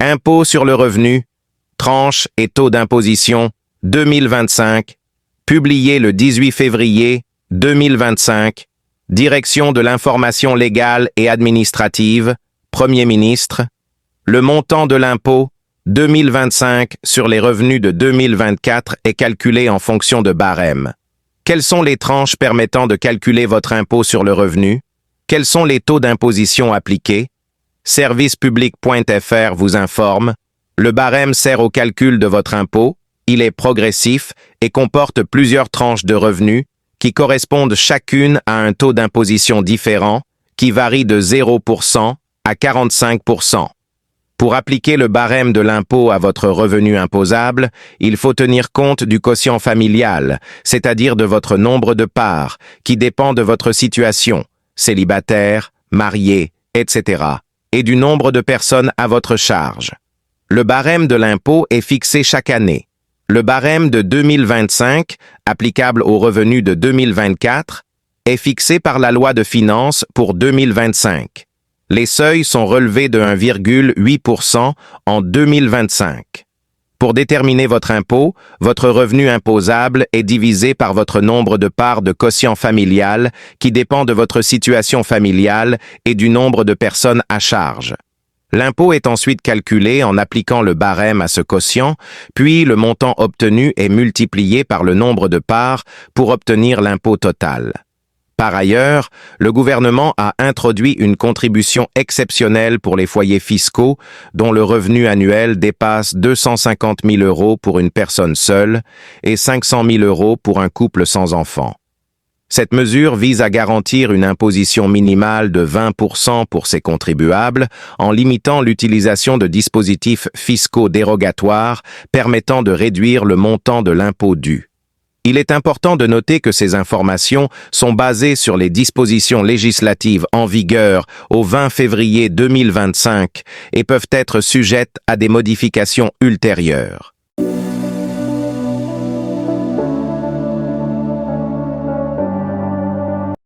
Impôt sur le revenu, tranche et taux d'imposition 2025, publié le 18 février 2025, Direction de l'information légale et administrative, Premier ministre, le montant de l'impôt 2025 sur les revenus de 2024 est calculé en fonction de barèmes. Quelles sont les tranches permettant de calculer votre impôt sur le revenu? Quels sont les taux d'imposition appliqués? Servicepublic.fr vous informe. Le barème sert au calcul de votre impôt. Il est progressif et comporte plusieurs tranches de revenus qui correspondent chacune à un taux d'imposition différent qui varie de 0% à 45%. Pour appliquer le barème de l'impôt à votre revenu imposable, il faut tenir compte du quotient familial, c'est-à-dire de votre nombre de parts, qui dépend de votre situation, célibataire, marié, etc., et du nombre de personnes à votre charge. Le barème de l'impôt est fixé chaque année. Le barème de 2025, applicable aux revenus de 2024, est fixé par la loi de finances pour 2025. Les seuils sont relevés de 1,8% en 2025. Pour déterminer votre impôt, votre revenu imposable est divisé par votre nombre de parts de quotient familial qui dépend de votre situation familiale et du nombre de personnes à charge. L'impôt est ensuite calculé en appliquant le barème à ce quotient, puis le montant obtenu est multiplié par le nombre de parts pour obtenir l'impôt total. Par ailleurs, le gouvernement a introduit une contribution exceptionnelle pour les foyers fiscaux dont le revenu annuel dépasse 250 000 € pour une personne seule et 500 000 € pour un couple sans enfant. Cette mesure vise à garantir une imposition minimale de 20% pour ces contribuables en limitant l'utilisation de dispositifs fiscaux dérogatoires permettant de réduire le montant de l'impôt dû. Il est important de noter que ces informations sont basées sur les dispositions législatives en vigueur au 20 février 2025 et peuvent être sujettes à des modifications ultérieures.